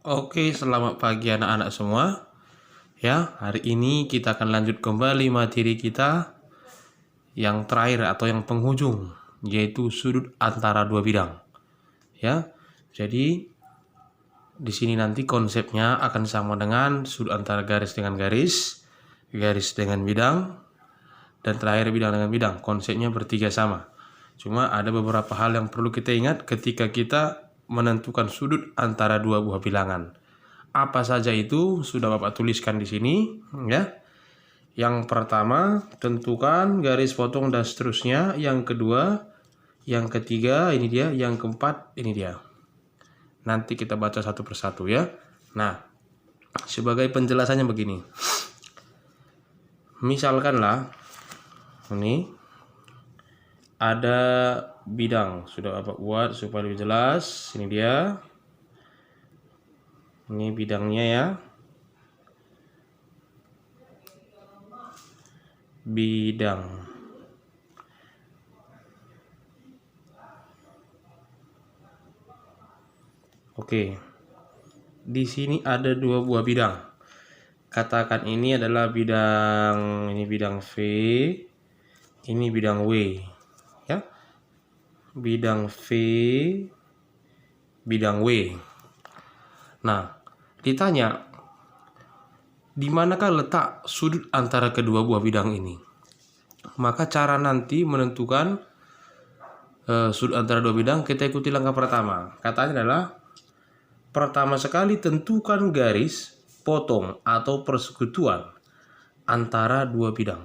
Oke, selamat pagi anak-anak semua. Ya, hari ini kita akan lanjut kembali materi kita yang terakhir atau yang penghujung, yaitu sudut antara dua bidang. Ya, jadi di sini nanti konsepnya akan sama dengan sudut antara garis dengan garis, garis dengan bidang, dan terakhir bidang dengan bidang. Konsepnya bertiga sama. Cuma ada beberapa hal yang perlu kita ingat ketika kita menentukan sudut antara dua buah bilangan. Apa saja itu sudah Bapak tuliskan di sini, ya. Yang pertama, tentukan garis potong dan seterusnya. Yang kedua, yang ketiga, ini dia. Yang keempat, ini dia. Nanti kita baca satu persatu ya. Nah, sebagai penjelasannya begini. Misalkanlah, ini ada bidang. Sudah Bapak buat supaya lebih jelas. Ini dia. Ini bidangnya ya. Bidang. Oke. Di sini ada dua buah bidang. Katakan ini adalah bidang, ini bidang V, ini bidang W. Ya. Bidang V, bidang W. Nah, ditanya di manakah letak sudut antara kedua buah bidang ini? Maka cara nanti menentukan sudut antara dua bidang, kita ikuti langkah pertama. Katanya adalah pertama sekali tentukan garis potong atau persekutuan antara dua bidang.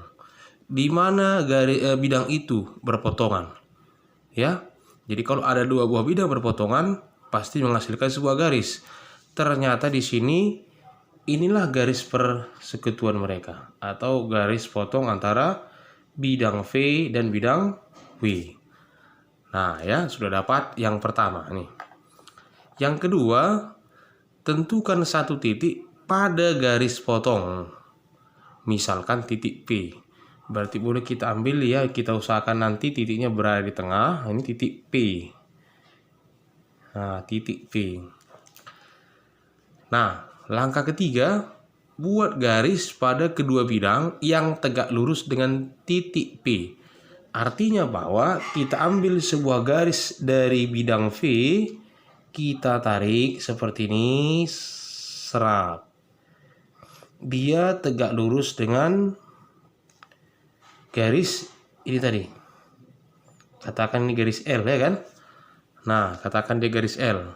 Di mana bidang itu berpotongan? Ya. Jadi kalau ada dua buah bidang berpotongan, pasti menghasilkan sebuah garis. Ternyata di sini inilah garis persekutuan mereka atau garis potong antara bidang V dan bidang W. Nah, ya, sudah dapat yang pertama nih. Yang kedua, tentukan satu titik pada garis potong. Misalkan titik P. Berarti boleh kita ambil ya, kita usahakan nanti titiknya berada di tengah. Ini titik P. Nah, titik P. Nah, langkah ketiga, buat garis pada kedua bidang yang tegak lurus dengan titik P. Artinya bahwa kita ambil sebuah garis dari bidang V, kita tarik seperti ini, serap. Dia tegak lurus dengan garis ini tadi. Katakan ini garis L ya kan? Nah, katakan dia garis L.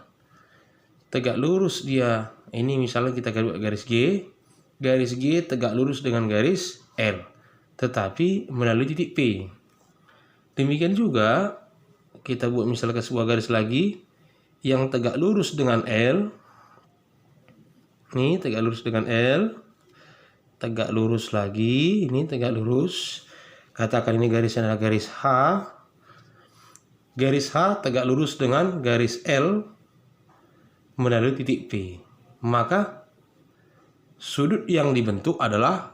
Tegak lurus dia. Ini misalnya kita buat garis G. Garis G tegak lurus dengan garis L. Tetapi melalui titik P. Demikian juga kita buat misalnya sebuah garis lagi yang tegak lurus dengan L. Ini tegak lurus dengan L. Tegak lurus lagi, ini tegak lurus. Katakan ini garisnya adalah garis H. Garis H tegak lurus dengan garis L melalui titik P. Maka sudut yang dibentuk adalah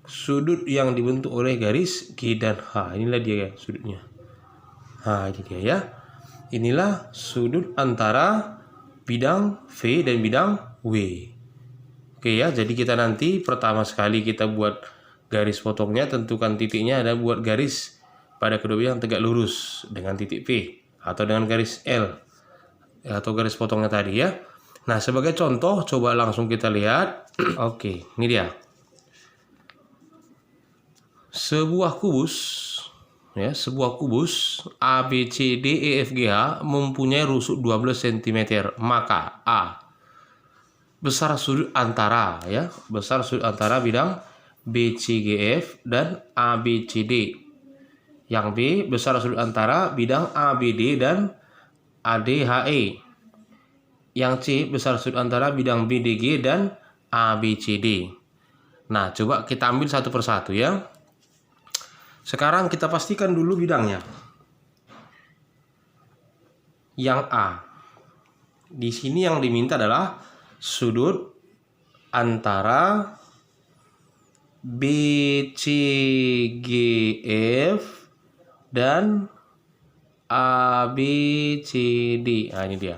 sudut yang dibentuk oleh garis G dan H. Inilah dia ya sudutnya. Nah, ini dia ya. Inilah sudut antara bidang V dan bidang W. Oke ya, jadi kita nanti pertama sekali kita buat garis potongnya, tentukan titiknya, ada buat garis pada kedua bidang tegak lurus dengan titik P atau dengan garis L atau garis potongnya tadi ya. Nah, sebagai contoh coba langsung kita lihat. Oke, ini dia. Sebuah kubus ya, sebuah kubus A B C D E F G H mempunyai rusuk 12 cm. Maka A, besar sudut antara ya, besar sudut antara bidang BCGF dan ABCD. Yang B, besar sudut antara bidang ABD dan ADHE. Yang C, besar sudut antara bidang BDG dan ABCD. Nah, coba kita ambil satu persatu ya. Sekarang kita pastikan dulu bidangnya. Yang A. Di sini yang diminta adalah sudut antara BCGF dan ABCD. Nah, ini dia.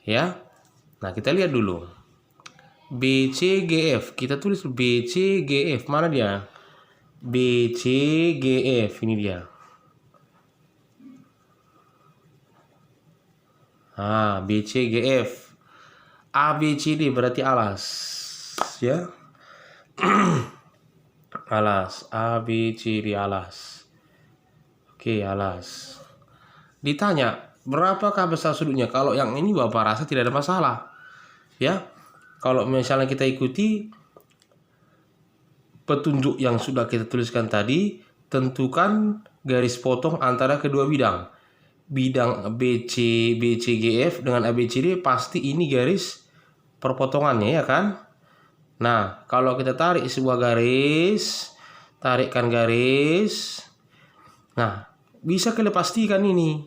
Ya. Nah, kita lihat dulu. BCGF, kita tulis BCGF, mana dia? BCGF, ini dia. BCGF. ABCD berarti alas, ya. Alas, ABCD alas. Oke, alas. Ditanya, berapakah besar sudutnya? Kalau yang ini Bapak rasa tidak ada masalah. Ya. Kalau misalnya kita ikuti petunjuk yang sudah kita tuliskan tadi, tentukan garis potong antara kedua bidang. Bidang BCGF dengan ABCD pasti ini garis perpotongannya, ya kan? Nah, kalau kita tarik sebuah garis, tarikkan garis. Nah, bisa kita pastikan ini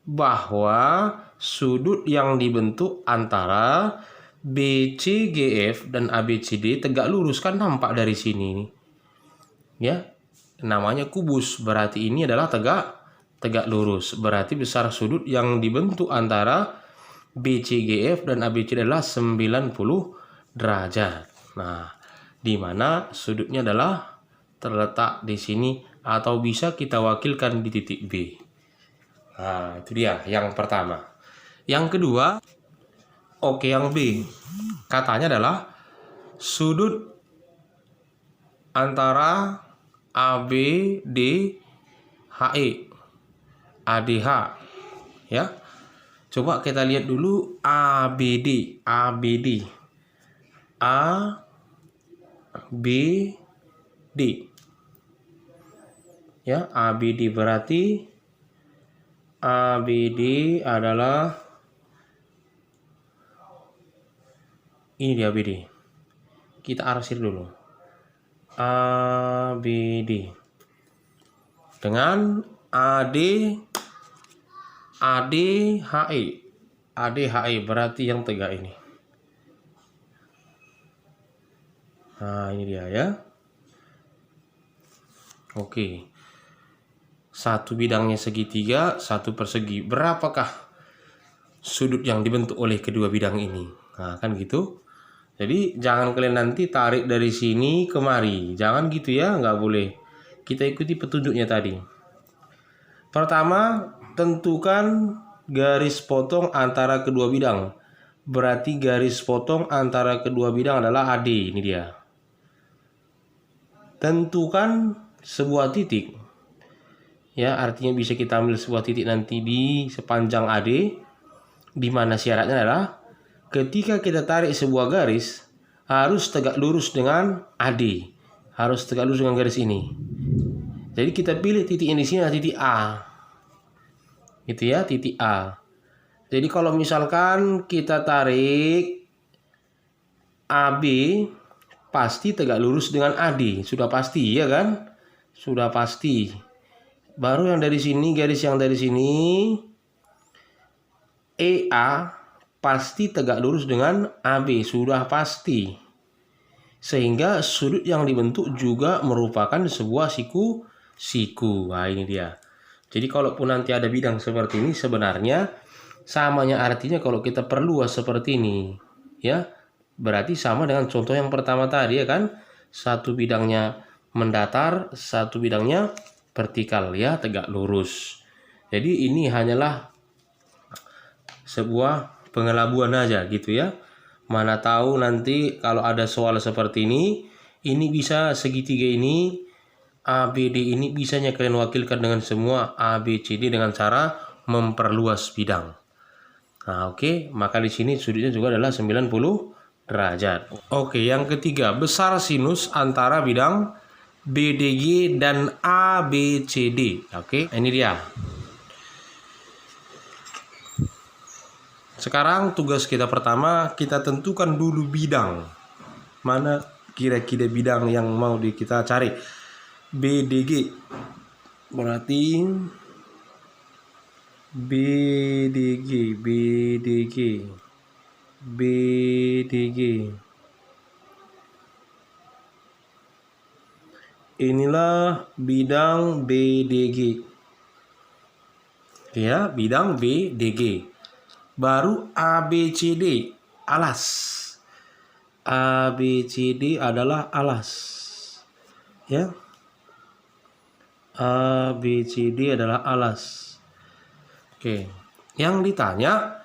bahwa sudut yang dibentuk antara BCGF dan ABCD tegak lurus, kan nampak dari sini. Ya, namanya kubus, berarti ini adalah tegak lurus. Berarti besar sudut yang dibentuk antara BCGF dan ABCD adalah 90 derajat. Nah, di mana sudutnya adalah terletak di sini atau bisa kita wakilkan di titik B. Nah, itu dia yang pertama. Yang kedua, yang B. Katanya adalah sudut antara ABDHE. ADH, ya. Coba kita lihat dulu ABD. Ya, ABD berarti ABD adalah ini dia ABD. Kita arsir dulu. ABD dengan ADHE berarti yang tegak ini. Nah, ini dia ya. Oke. Satu bidangnya segitiga, satu persegi. Berapakah sudut yang dibentuk oleh kedua bidang ini? Nah, kan gitu. Jadi jangan kalian nanti tarik dari sini kemari. Jangan gitu ya, nggak boleh. Kita ikuti petunjuknya tadi. Pertama, tentukan garis potong antara kedua bidang. Berarti garis potong antara kedua bidang adalah AD. Ini dia. Tentukan sebuah titik. Ya, artinya bisa kita ambil sebuah titik nanti di sepanjang AD. Di mana syaratnya adalah ketika kita tarik sebuah garis harus tegak lurus dengan AD. Harus tegak lurus dengan garis ini. Jadi kita pilih titik yang di sini adalah titik A. Gitu ya, titik A. Jadi kalau misalkan kita tarik AB pasti tegak lurus dengan AD. Sudah pasti ya kan? Sudah pasti. Baru yang dari sini, garis yang dari sini EA pasti tegak lurus dengan AB, sudah pasti. Sehingga sudut yang dibentuk juga merupakan sebuah siku. Nah, ini dia. Jadi kalaupun nanti ada bidang seperti ini, sebenarnya samanya artinya kalau kita perluas seperti ini, ya, berarti sama dengan contoh yang pertama tadi, ya kan? Satu bidangnya mendatar, satu bidangnya vertikal, ya, tegak lurus. Jadi ini hanyalah sebuah pengelabuan aja gitu ya. Mana tahu nanti kalau ada soal seperti ini bisa segitiga ini, ABD ini bisanya kalian wakilkan dengan semua ABCD dengan cara memperluas bidang. Nah, oke, maka di sini sudutnya juga adalah 90 derajat. Oke, yang ketiga, besar sinus antara bidang BDG dan ABCD. Oke, ini dia. Sekarang tugas kita pertama, kita tentukan dulu bidang. Mana kira-kira bidang yang mau kita cari. BDG. Berarti BDG. Inilah bidang BDG. Ya, bidang BDG. Baru ABCD, alas. ABCD adalah alas. Ya. ABCD adalah alas. Oke. Yang ditanya,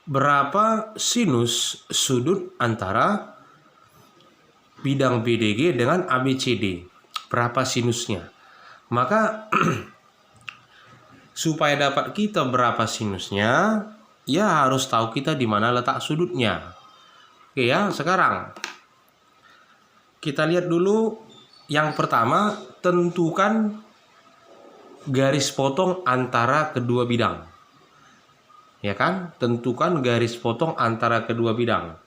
berapa sinus sudut antara bidang BDG dengan ABCD? Berapa sinusnya? Maka supaya dapat kita berapa sinusnya, ya harus tahu kita di mana letak sudutnya. Oke ya, sekarang kita lihat dulu yang pertama, tentukan garis potong antara kedua bidang. Ya kan? Tentukan garis potong antara kedua bidang.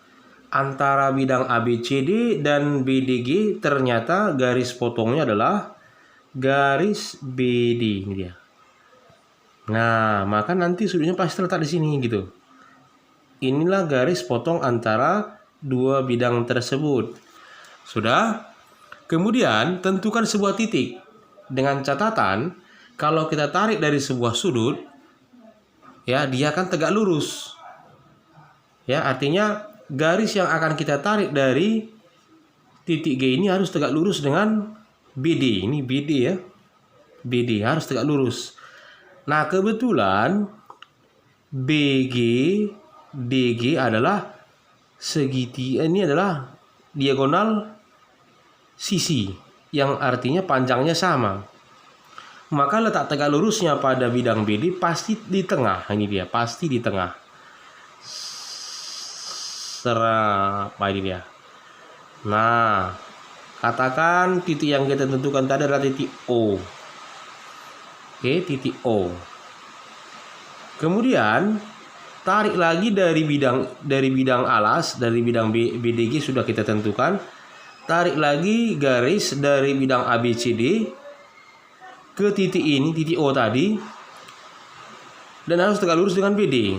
Antara bidang ABCD dan BDG ternyata garis potongnya adalah garis BD, ini dia. Nah, maka nanti sudutnya pasti terletak di sini gitu. Inilah garis potong antara dua bidang tersebut. Sudah? Kemudian tentukan sebuah titik. Dengan catatan, kalau kita tarik dari sebuah sudut, ya dia akan tegak lurus. Ya, artinya garis yang akan kita tarik dari titik G ini harus tegak lurus dengan BD. Ini BD ya. BD harus tegak lurus. Nah, kebetulan BG DG adalah segitiga, ini adalah diagonal sisi yang artinya panjangnya sama. Maka letak tegak lurusnya pada bidang BD pasti di tengah. Ini dia, pasti di tengah. Serap, ini dia. Nah, katakan titik yang kita tentukan tadi adalah titik O. Oke, titik O. Kemudian tarik lagi dari bidang alas, dari bidang BDG sudah kita tentukan. Tarik lagi garis dari bidang ABCD ke titik ini, titik O tadi. Dan harus tegak lurus dengan BD.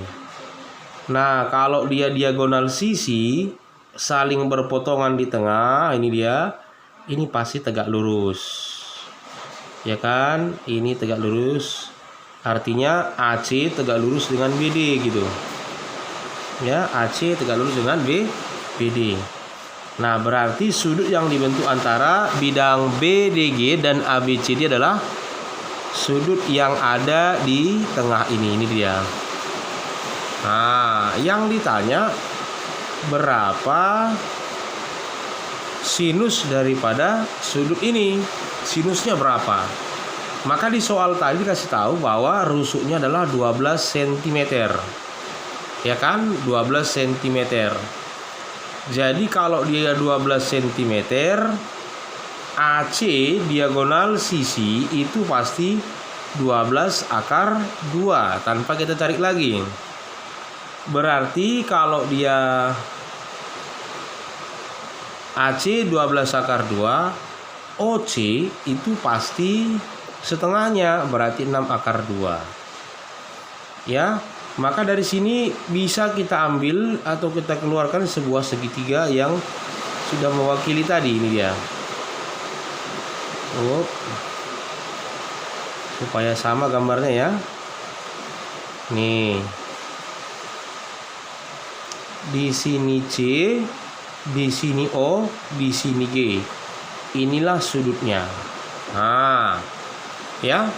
Nah, kalau dia diagonal sisi saling berpotongan di tengah, ini dia. Ini pasti tegak lurus. Ya kan, ini tegak lurus, artinya AC tegak lurus dengan BD gitu ya, AC tegak lurus dengan BD. Nah, berarti sudut yang dibentuk antara bidang BDG dan ABCD adalah sudut yang ada di tengah ini dia. Nah, yang ditanya berapa sinus daripada sudut ini, sinusnya berapa? Maka di soal tadi dikasih tahu bahwa rusuknya adalah 12 cm. Ya kan? 12 cm. Jadi kalau dia 12 cm, AC diagonal sisi itu pasti 12 akar 2 tanpa kita tarik lagi. Berarti kalau dia AC 12 akar 2, OC itu pasti setengahnya, berarti 6 akar 2. Ya, maka dari sini bisa kita ambil atau kita keluarkan sebuah segitiga yang sudah mewakili tadi, ini dia. Supaya sama gambarnya ya. Nih. Di sini C, di sini O, di sini G. Inilah sudutnya. Nah, ya.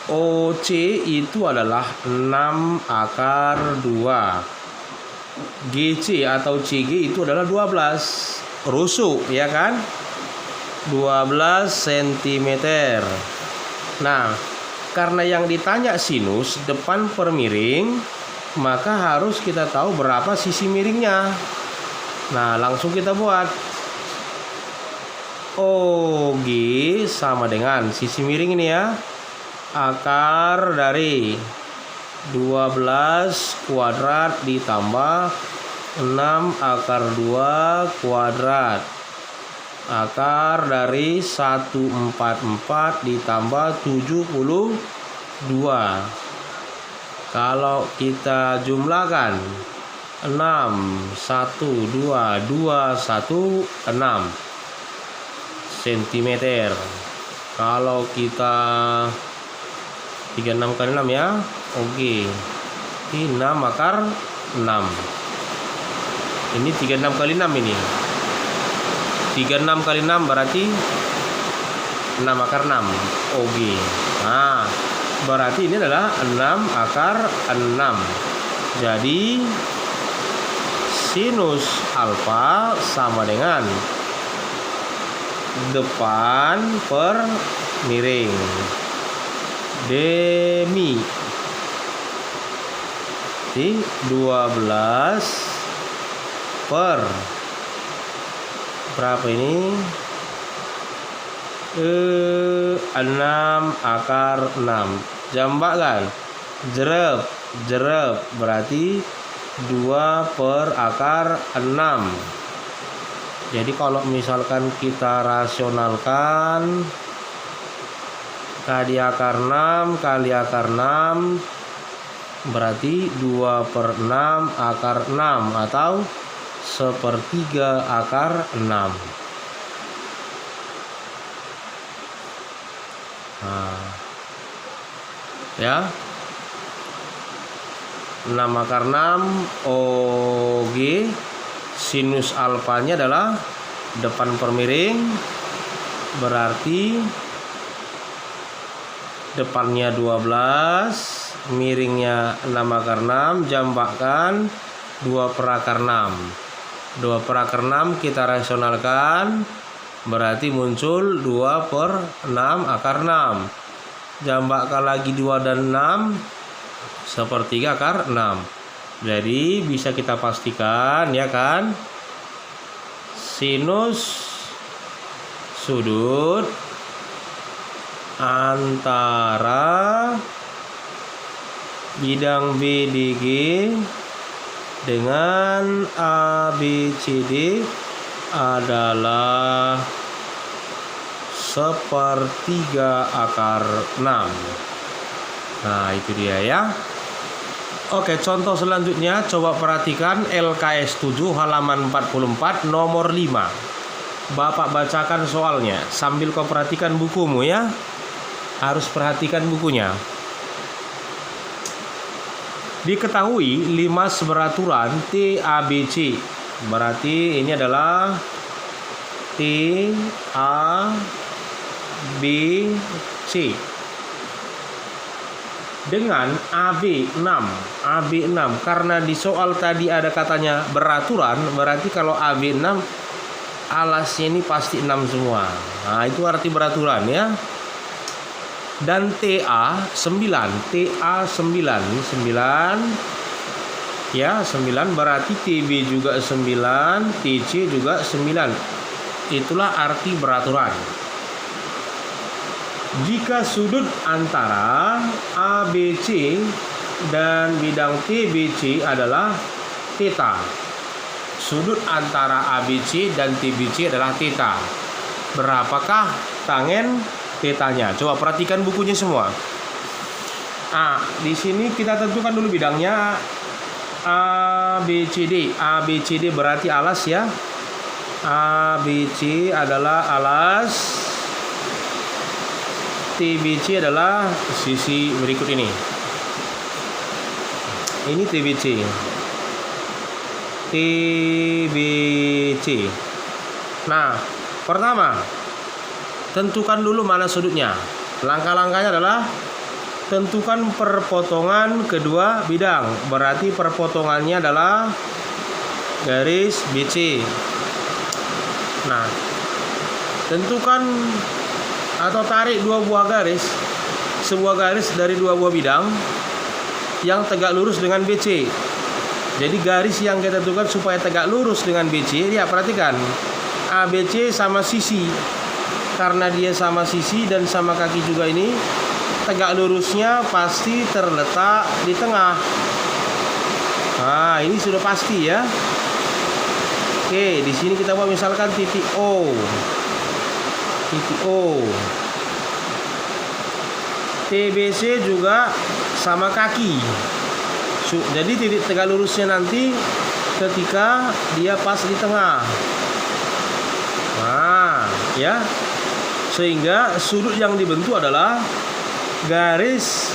OC itu adalah 6 akar 2. GC atau CG itu adalah 12. Rusuk, ya kan? 12 cm. Nah, karena yang ditanya sinus depan per miring, maka harus kita tahu berapa sisi miringnya. Nah, langsung kita buat. OG sama dengan sisi miring ini ya, akar dari 12 kuadrat ditambah 6 akar 2 kuadrat, akar dari 144 ditambah 72. Kalau kita jumlahkan 6 1 2 2 1 6 cm. Kalau kita 36 kali 6 ya. Oke. 6 akar 6. Ini 36 kali 6 ini. 36 kali 6 berarti 6 akar 6. OG. Nah, berarti ini adalah 6 akar 6. Jadi sinus alfa sama dengan depan per miring demi 12 per berapa ini? 6 akar 6. Jambak kan? Jerep berarti 2 per akar 6. Jadi kalau misalkan kita rasionalkan kali akar 6 kali akar 6 berarti 2 per 6 akar 6 atau 1/3 akar 6. Nah, ya 6 akar 6 OG. Sinus alfanya adalah depan per miring, berarti depannya 12, miringnya 6 akar 6, jambakkan 2 per akar 6. 2 per akar 6 kita rasionalkan, berarti muncul 2 per 6 akar 6. Jambakkan lagi 2 dan 6, 1/3 akar 6. Jadi bisa kita pastikan ya kan, sinus sudut antara bidang BDG dengan ABCD adalah 1/3 akar 6. Nah, itu dia ya. Oke, contoh selanjutnya coba perhatikan LKS 7 halaman 44 nomor 5. Bapak bacakan soalnya sambil kau perhatikan bukumu ya. Harus perhatikan bukunya. Diketahui 5 seberaturan TABC. Berarti ini adalah TABC dengan AB6 karena di soal tadi ada katanya beraturan, berarti kalau AB6 alasnya ini pasti 6 semua. Nah, itu arti beraturan ya. Dan TA9 ya, 9 berarti TB juga 9, TC juga 9. Itulah arti beraturan. Jika sudut antara ABC dan bidang TBC adalah theta. Sudut antara ABC dan TBC adalah theta. Berapakah tangen tetanya? Coba perhatikan bukunya semua. Di sini kita tentukan dulu bidangnya ABCD. ABCD berarti alas ya. ABC adalah alas. TBC adalah sisi berikut ini. Ini TBC. Nah, pertama, tentukan dulu mana sudutnya. Langkah-langkahnya adalah tentukan perpotongan kedua bidang. Berarti perpotongannya adalah garis BC. Nah, tentukan atau tarik 2 buah garis, sebuah garis dari 2 buah bidang yang tegak lurus dengan BC. Jadi garis yang kita tentukan supaya tegak lurus dengan BC, ya perhatikan ABC sama sisi. Karena dia sama sisi dan sama kaki juga ini, tegak lurusnya pasti terletak di tengah. Nah, ini sudah pasti ya. Oke, di sini kita mau misalkan titik O. TBC juga sama kaki. Jadi titik tegak lurusnya nanti ketika dia pas di tengah. Nah, ya. Sehingga sudut yang dibentuk adalah garis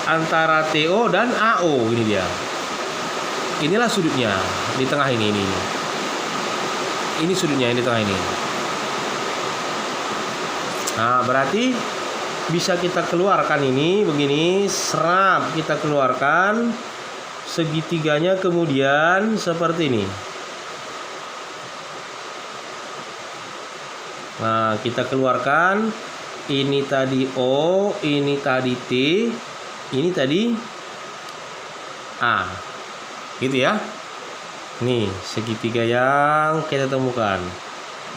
antara TO dan AO. Ini dia. Inilah sudutnya di tengah ini. Ini sudutnya yang di tengah ini. Nah, berarti bisa kita keluarkan ini begini, serap kita keluarkan segitiganya, kemudian seperti ini. Nah, kita keluarkan ini tadi O, ini tadi T, ini tadi A. Gitu ya. Nih, segitiga yang kita temukan.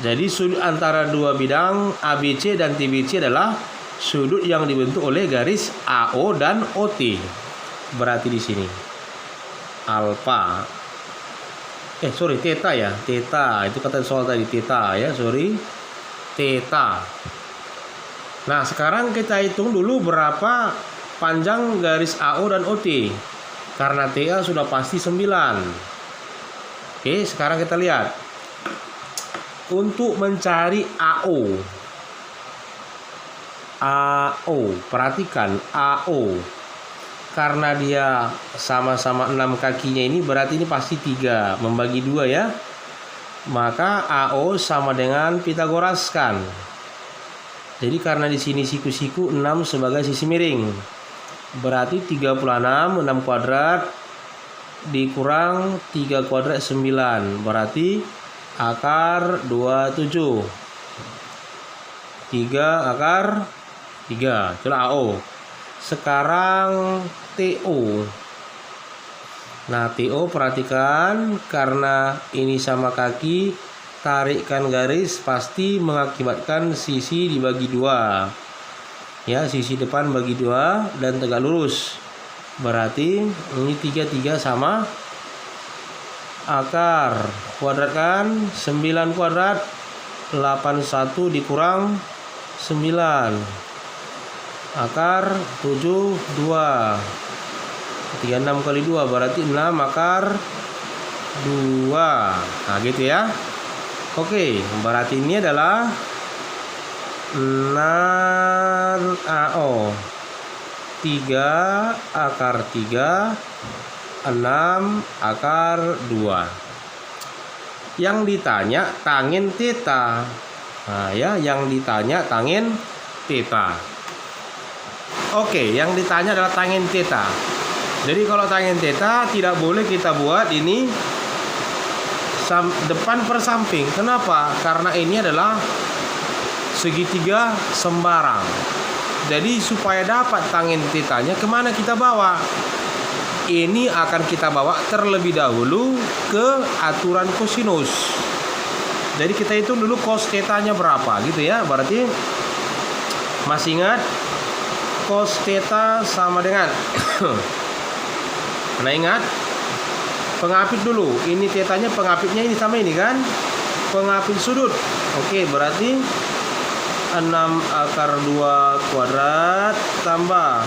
Jadi sudut antara dua bidang ABC dan TBC adalah sudut yang dibentuk oleh garis AO dan OT. Berarti di sini alfa. Theta ya. Theta, itu kata soal tadi theta ya, theta. Nah, sekarang kita hitung dulu berapa panjang garis AO dan OT. Karena TA sudah pasti 9. Oke, sekarang kita lihat. Untuk mencari AO, perhatikan AO. Karena dia sama-sama 6 kakinya ini, berarti ini pasti 3. Membagi 2 ya. Maka AO sama dengan Pitagoras kan. Jadi karena di sini siku-siku 6 sebagai sisi miring. Berarti 36, 6 kuadrat dikurang 3 kuadrat 9. Berarti akar 27. 3 akar 3. Itulah AO. Sekarang TO. Nah, TO perhatikan, karena ini sama kaki, tarikkan garis pasti mengakibatkan sisi dibagi 2. Ya, sisi depan bagi 2 dan tegak lurus. Berarti ini 3 sama akar. Kuadratkan 9 kuadrat 81 dikurang 9. Akar 7 2. 36 kali 2 berarti 6 akar 2. Nah, gitu ya. Oke, berarti ini adalah 6 AO 3 akar 3 6 akar 2. Yang ditanya tangent theta. Nah ya, yang ditanya tangent theta. Oke, yang ditanya adalah tangent theta. Jadi kalau tangent theta tidak boleh kita buat ini depan per samping. Kenapa? Karena ini adalah segitiga sembarang. Jadi supaya dapat tangent thetanya, kemana kita bawa? Ini akan kita bawa terlebih dahulu ke aturan kosinus. Jadi kita hitung dulu cos thetanya berapa gitu ya. Berarti masih ingat cos theta sama dengan nah, ingat pengapit dulu. Ini thetanya, pengapitnya ini sama ini kan, pengapit sudut. Oke, berarti 6 akar 2 kuadrat tambah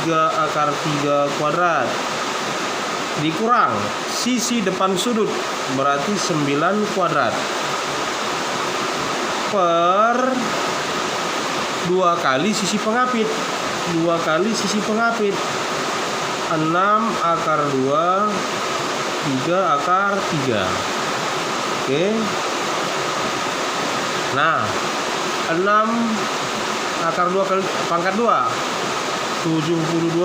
3 akar 3 kuadrat dikurang sisi depan sudut, berarti 9 kuadrat per 2 kali sisi pengapit. 2 kali sisi pengapit 6 akar 2 3 akar 3. Oke. Nah, 6 akar 2 kali pangkat 2 72.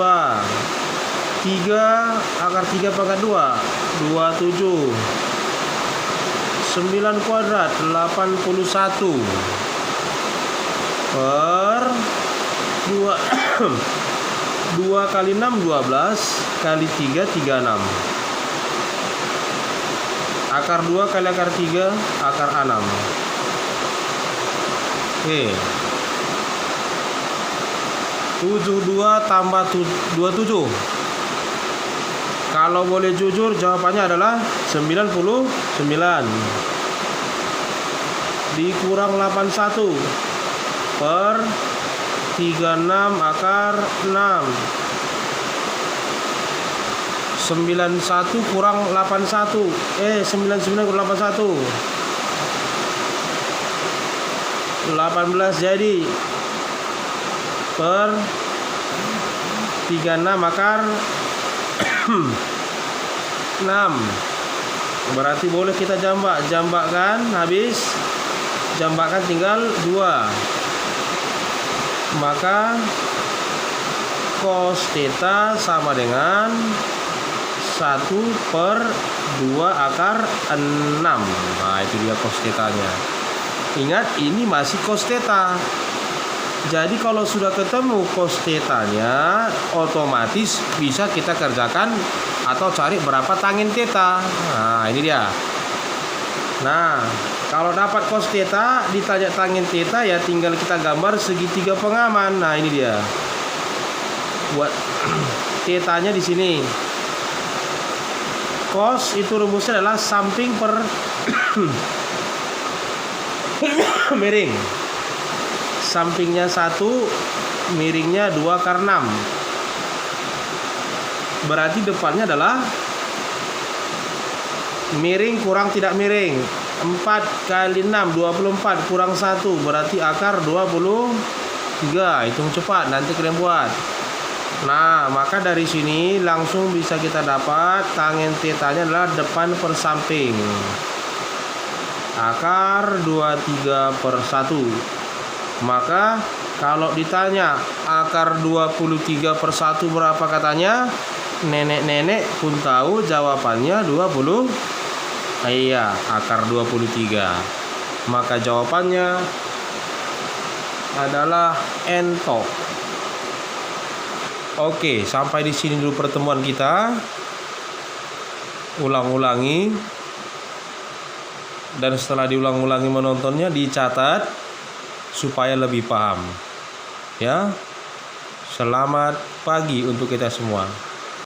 3 akar 3 pangkat 2 27. 9 kuadrat 81 per 2 2 kali 6 12 kali 3 36. Akar 2 kali akar 3 akar 6. Oke. 72 tambah 27. Kalau boleh jujur jawabannya adalah 99. Dikurang 81 per 36 akar 6. 91 kurang 81. 99 kurang 81. 18 jadi per 36 akar 6. Berarti boleh kita jambakkan habis. Jambakkan tinggal 2. Maka cos theta sama dengan 1/2 akar 6. Nah, itu dia cos theta-nya. Ingat, ini masih cos theta. Jadi kalau sudah ketemu cos theta-nya, otomatis bisa kita kerjakan atau cari berapa tangin theta. Nah, ini dia. Nah, kalau dapat cos theta, ditanya tangin theta, ya tinggal kita gambar segitiga pengaman. Nah, ini dia. Buat theta-nya di sini. Cos itu rumusnya adalah samping per miring. Sampingnya 1, miringnya 2 akar 6. Berarti depannya adalah miring kurang tidak miring. 4 kali 6 24 kurang 1 berarti akar 23. Hitung cepat, nanti kalian buat. Nah, maka dari sini langsung bisa kita dapat tangent theta-nya adalah depan per samping. Akar 23/1. Maka kalau ditanya akar 23/1 berapa katanya, nenek-nenek pun tahu jawabannya 20. Iya, akar 23. Maka jawabannya adalah ento. Oke, sampai di sini dulu pertemuan kita. Ulang-ulangi. Dan setelah diulang-ulangi menontonnya, dicatat supaya lebih paham. Ya. Selamat pagi untuk kita semua.